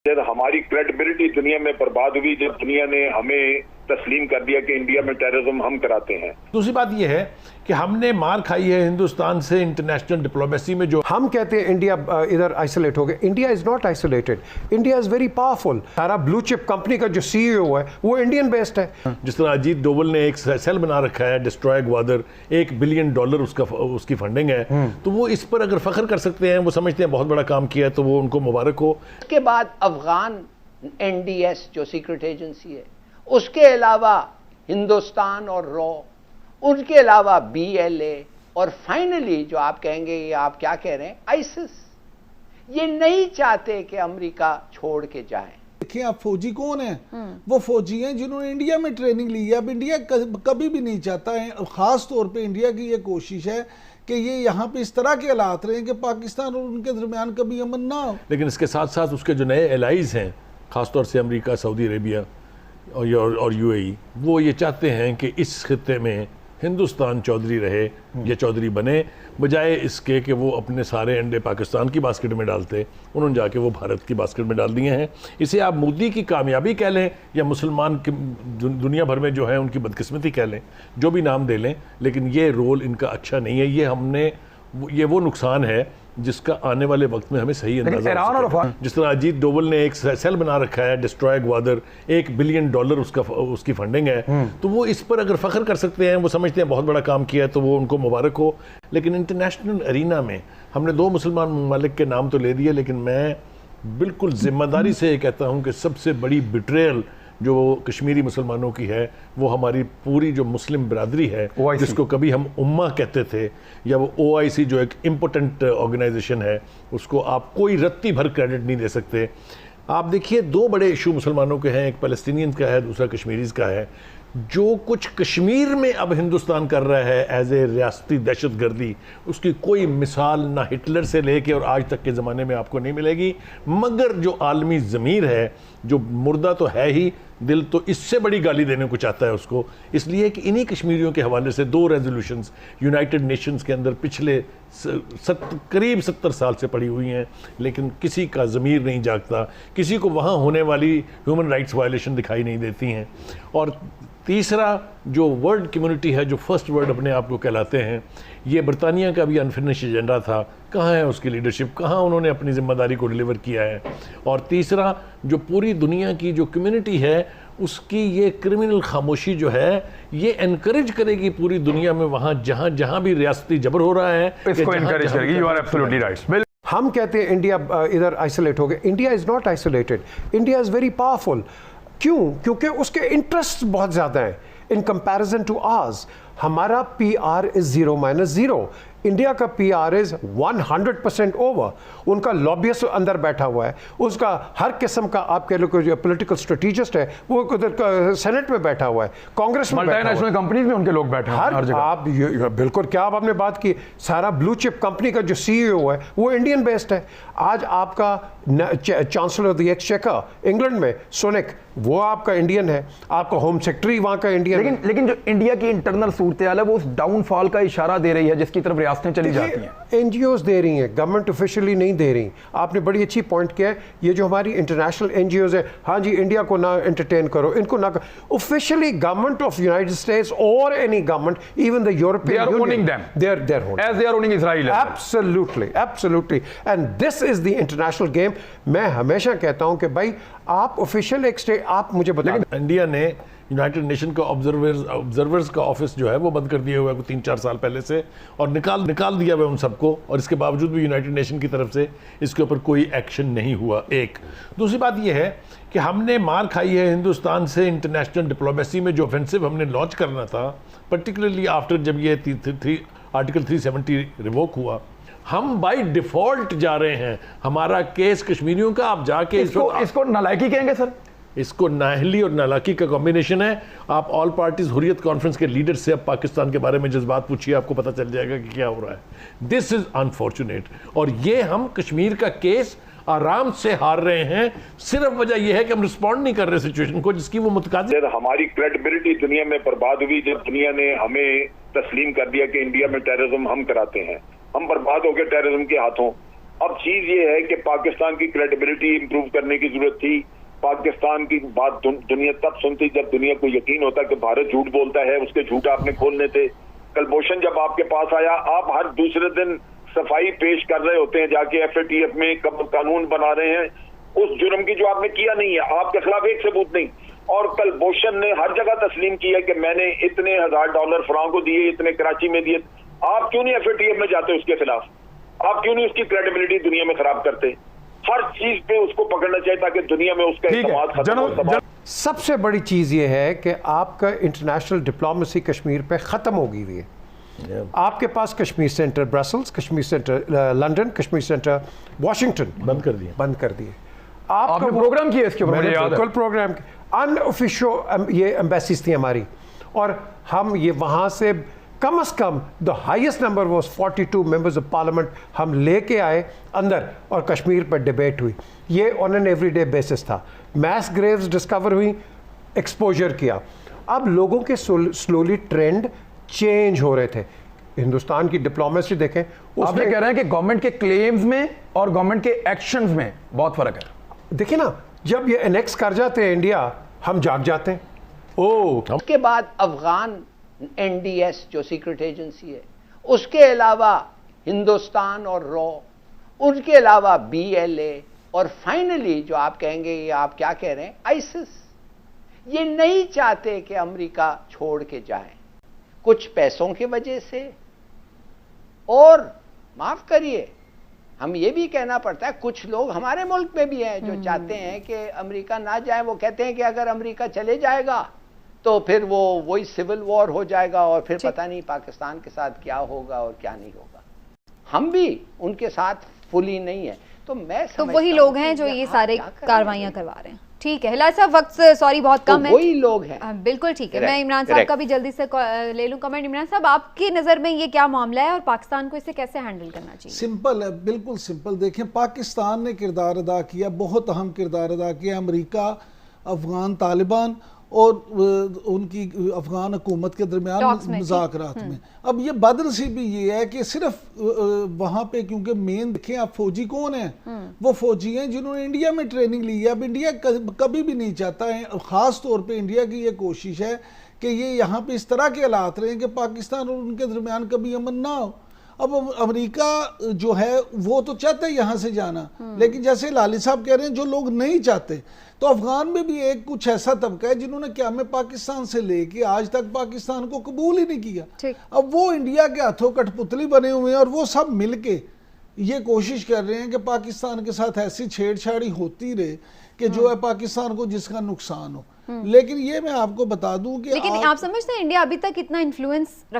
जब हमारी क्रेडिबिलिटी दुनिया में बर्बाद हुई, जब दुनिया ने हमें तस्लीम कर दिया कि इंडिया में टेररिज्म हम कराते हैं। दूसरी बात यह है कि हमने मार खाई है हिंदुस्तान से इंटरनेशनल डिप्लोमेसी में। जो हम कहते हैं इंडिया इधर आइसोलेट हो गया, India is not isolated, India is very powerful. सारा ब्लू चिप कंपनी का जो सीईओ है वो इंडियन बेस्ड है। जिस तरह अजीत डोवल ने एक सेल बना रखा है डिस्ट्रॉय ग्वादर, $1 बिलियन उसकी फंडिंग है, तो वो इस पर अगर फख्र कर सकते हैं, वो समझते हैं बहुत बड़ा काम किया है, तो वो उनको मुबारक हो। उसके बाद अफगान NDS जो सीक्रेट एजेंसी है, उसके अलावा हिंदुस्तान और रॉ, उनके अलावा BLA, और फाइनली जो आप कहेंगे ये आप क्या कह रहे हैं, आईसिस। ये नहीं चाहते कि अमेरिका छोड़ के जाए। देखिए आप फौजी कौन है? वो फौजी हैं जिन्होंने इंडिया में ट्रेनिंग ली है। अब इंडिया कभी भी नहीं चाहता है, खास तौर पे इंडिया की ये कोशिश है कि ये यहाँ पे इस तरह के हालात रहे कि पाकिस्तान और उनके दरमियान कभी अमन ना हो। लेकिन इसके साथ साथ उसके जो नए एलाइज हैं, खासतौर से अमेरिका, सऊदी अरेबिया और UAE, वो ये चाहते हैं कि इस खित्ते में हिंदुस्तान चौधरी रहे या चौधरी बने, बजाय इसके कि वो अपने सारे अंडे पाकिस्तान की बास्केट में डालते। उन्होंने जाके वो भारत की बास्केट में डाल दिए हैं। इसे आप मोदी की कामयाबी कह लें या मुसलमान दुनिया भर में जो है उनकी बदकिस्मती कह लें, जो भी नाम दे लें, लेकिन ये रोल इनका अच्छा नहीं है। ये वो नुकसान है जिसका आने वाले वक्त में हमें सही अंदाजा हो सके। जिस तरह अजीत डोवल ने एक सेल बना रखा है डिस्ट्रॉय ग्वादर, $1 बिलियन उसकी फंडिंग है, तो वो इस पर अगर फख्र कर सकते हैं, वो समझते हैं बहुत बड़ा काम किया है, तो वो उनको मुबारक हो। लेकिन इंटरनेशनल अरीना में हमने 2 मुसलमान ममालिक के नाम तो ले दिए, लेकिन मैं बिल्कुल जिम्मेदारी से कहता हूँ कि सबसे बड़ी बिट्रेयल जो कश्मीरी मुसलमानों की है, वो हमारी पूरी जो मुस्लिम बिरादरी है, जिसको कभी हम उम्मा कहते थे, या वो OIC जो एक इम्पोर्टेंट ऑर्गेनाइजेशन है, उसको आप कोई रत्ती भर क्रेडिट नहीं दे सकते। आप देखिए 2 बड़े इशू मुसलमानों के हैं, एक पैलेस्टीनियंस का है, दूसरा कश्मीरीज का है। जो कुछ कश्मीर में अब हिंदुस्तान कर रहा है एज ए रियासती दहशतगर्दी, उसकी कोई मिसाल ना हिटलर से लेके और आज तक के ज़माने में आपको नहीं मिलेगी। मगर जो आलमी ज़मीर है, जो मुर्दा तो है ही, दिल तो इससे बड़ी गाली देने को चाहता है उसको, इसलिए कि इन्हीं कश्मीरियों के हवाले से 2 रेजोल्यूशंस यूनाइटेड नेशंस के अंदर पिछले करीब 70 साल से पड़ी हुई हैं, लेकिन किसी का ज़मीर नहीं जागता, किसी को वहाँ होने वाली ह्यूमन राइट्स वायलेशन दिखाई नहीं देती हैं। और तीसरा जो वर्ल्ड कम्युनिटी है, जो फर्स्ट वर्ल्ड अपने आप को कहलाते हैं, ये बरतानिया का भी अनफिनिश एजेंडा था, कहाँ है उसकी लीडरशिप, कहाँ उन्होंने अपनी जिम्मेदारी को डिलीवर किया है। और तीसरा जो पूरी दुनिया की जो कम्युनिटी है, उसकी ये क्रिमिनल खामोशी जो है, ये एनकरेज करेगी पूरी दुनिया में वहाँ जहाँ भी रियासती जबर हो रहा है, इसको एनकरेज करेगी। You are absolutely right. हम कहते हैं इंडिया इधर आइसोलेट हो गया, India is not isolated, India is very powerful. क्यों? क्योंकि उसके इंटरेस्ट बहुत ज़्यादा हैं इन कंपैरिजन टू आवर्स। हमारा PR इज 0-0, इंडिया का PR इज 100% ओवर। उनका लॉबियस्ट अंदर बैठा हुआ है, उसका हर किस्म का आप कह लो जो पॉलिटिकल स्ट्रेटेजिस्ट है वो उधर सेनेट में बैठा हुआ है, कांग्रेस में मल्टीनेशनल कंपनीज में उनके लोग बैठे हैं हर जगह। आप बिल्कुल क्या आपने बात की, सारा ब्लू चिप कंपनी का जो सीईओ है वो इंडियन बेस्ड है। आज आपका chancellor of the exchequer England में सुनक, वो आपका इंडियन है, आपका होम सेक्रेटरी वहां का इंडियन। लेकिन जो इंडिया की इंटरनल सूरत हाल है वो उस डाउनफॉल का इशारा दे रही है, जिसकी तरफ रियासतें चली जाती हैं। NGOs दे रही हैं, गवर्नमेंट ऑफिशियली नहीं दे रही। आपने बड़ी अच्छी पॉइंट किया है, ये जो हमारी इंटरनेशनल NGOs है, हाँ जी इंडिया को ना एंटरटेन करो, इनको ना officially government of United States और any government, even the European Union, owning them. they're owning as they are owning Israel. Absolutely, and this is the international game। मैं हमेशा कहता हूं कि भाई आप ऑफिशियल एक स्टेट, आप मुझे बताएं। इंडिया ने यूनाइटेड नेशन का ऑब्जर्वर्स का ऑफिस जो है वो बंद कर दिया हुआ है 3-4 साल पहले से, और निकाल दिया हुआ है उन सबको, और इसके बावजूद भी यूनाइटेड नेशन की तरफ से इसके ऊपर कोई एक्शन नहीं हुआ। एक दूसरी बात यह है कि हमने मार खाई है हिंदुस्तान से इंटरनेशनल डिप्लोमेसी में। जो ऑफेंसिव हमने लॉन्च करना था, पर्टिकुलरली आफ्टर जब ये आर्टिकल 370 रिवोक हुआ, हम बाय डिफॉल्ट जा रहे हैं। हमारा केस कश्मीरियों का, आप जाके इसको नालायकी कहेंगे सर? इसको नाहली और नालाकी का कॉम्बिनेशन है। आप ऑल पार्टीज हुर्रियत कॉन्फ्रेंस के लीडर से अब पाकिस्तान के बारे में जज्बात पूछिए, आपको पता चल जाएगा कि क्या हो रहा है। दिस इज अनफॉर्चुनेट, और ये हम कश्मीर का केस आराम से हार रहे हैं। सिर्फ वजह यह है कि हम रिस्पॉन्ड नहीं कर रहे सिचुएशन को, जिसकी वो मुतकादिर। जब हमारी क्रेडिबिलिटी दुनिया में बर्बाद हुई, जब दुनिया ने हमें तस्लीम कर दिया कि इंडिया में टेररिज्म हम कराते हैं, हम बर्बाद हो गए टेररिज्म के हाथों। अब चीज ये है कि पाकिस्तान की क्रेडिबिलिटी इंप्रूव करने की जरूरत थी। पाकिस्तान की बात दुनिया तब सुनती जब दुनिया को यकीन होता कि भारत झूठ बोलता है, उसके झूठ आपने खोलने थे। कलभूषण जब आपके पास आया, आप हर दूसरे दिन सफाई पेश कर रहे होते हैं, जाके FATF में कानून बना रहे हैं उस जुर्म की जो आपने किया नहीं है, आपके खिलाफ एक सबूत नहीं। और कलभूषण ने हर जगह तस्लीम किया कि मैंने इतने $1000 फरां को दिए, इतने कराची में दिए। आप क्यों नहीं FATF में जाते उसके खिलाफ? आप क्यों नहीं उसकी क्रेडिबिलिटी दुनिया में खराब करते? हर चीज पे उसको पकड़ना चाहिए ताकि दुनिया में उसका इस्तेमाल खत्म हो। सबसे बड़ी चीज ये है कि आपका इंटरनेशनल डिप्लोमेसी कश्मीर पे खत्म हो गई हुई है। आपके पास Kashmir centre Brussels, Kashmir centre London, Kashmir centre Washington बंद कर दिए। आपने प्रोग्राम किया इसके ऊपर, मुझे याद है। बिल्कुल प्रोग्राम अनऑफिशियल ये एम्बेसीज थी हमारी, और हम ये वहाँ से कम से come the highest number was 42 members of parliament हम लेके आए अंदर, और कश्मीर पर डिबेट हुई। ये ऑन एन एवरीडे बेसिस था। मैस ग्रेव्स डिस्कवर हुई, एक्सपोजर किया। अब लोगों के स्लोली ट्रेंड चेंज हो रहे थे। हिंदुस्तान की डिप्लोमेसी देखें, आप ये कह रहे हैं कि गवर्नमेंट के क्लेम्स में और गवर्नमेंट के एक्शंस में बहुत फर्क है। देखिए ना, जब ये एनेक्स कर जाते हैं इंडिया, हम जाग जाते हैं। उसके बाद अफगान NDS जो सीक्रेट एजेंसी है, उसके अलावा हिंदुस्तान और रॉ, उनके अलावा BLA, और फाइनली जो आप कहेंगे, ये आप क्या कह रहे हैं, ISIS। ये नहीं चाहते कि अमेरिका छोड़ के जाए, कुछ पैसों की वजह से, और माफ करिए हम ये भी कहना पड़ता है कुछ लोग हमारे मुल्क में भी हैं जो चाहते हैं कि अमेरिका ना जाए। वो कहते हैं कि अगर अमेरिका चले जाएगा तो फिर वो वही सिविल वॉर हो जाएगा और फिर पता नहीं पाकिस्तान के साथ क्या होगा और क्या नहीं होगा। हम भी उनके साथ फुली नहीं है। तो मैं तो वही लोग हैं जो ये सारे कार्रवाइयां करवा रहे हैं। ठीक है हिलाल साहब, वक्त सॉरी बहुत कम है। वही लोग हैं। बिल्कुल ठीक है। मैं इमरान साहब का भी जल्दी से ले लूं कमेंट। इमरान साहब, आपकी नज़र में ये क्या मामला है और पाकिस्तान को इसे कैसे हैंडल करना चाहिए? सिंपल है, बिल्कुल सिंपल। देखें, पाकिस्तान ने किरदार अदा किया, बहुत अहम किरदार अदा किया। अमेरिका, अफगान तालिबान और उनकी अफगान हुकूमत के दरमियान मुज़ाकरात में। अब ये बदनसीबी ये है कि सिर्फ वहाँ पे, क्योंकि मेन देखें आप फौजी कौन है, वो फौजी हैं जिन्होंने इंडिया में ट्रेनिंग ली है। अब इंडिया कभी भी नहीं चाहता है, ख़ास तौर पे इंडिया की ये कोशिश है कि ये यहाँ पे इस तरह के हालात रहे कि पाकिस्तान और उनके दरमियान कभी अमन ना हो। अब अमेरिका जो है वो तो चाहता है यहाँ से जाना, लेकिन जैसे लाली साहब कह रहे हैं जो लोग नहीं चाहते, तो अफगान में भी एक कुछ ऐसा तबका है जिन्होंने क्या में पाकिस्तान से लेके आज तक पाकिस्तान को कबूल ही नहीं किया। अब वो इंडिया के हाथों कठपुतली बने हुए हैं और वो सब मिलके ये कोशिश कर रहे हैं कि पाकिस्तान के साथ ऐसी छेड़छाड़ी होती रहे कि जो है पाकिस्तान को जिसका नुकसान हो। लेकिन ये मैं आपको बता दूं कि लेकिन आप समझते हैं इंडिया अभी तक इतना इन्फ्लुएंस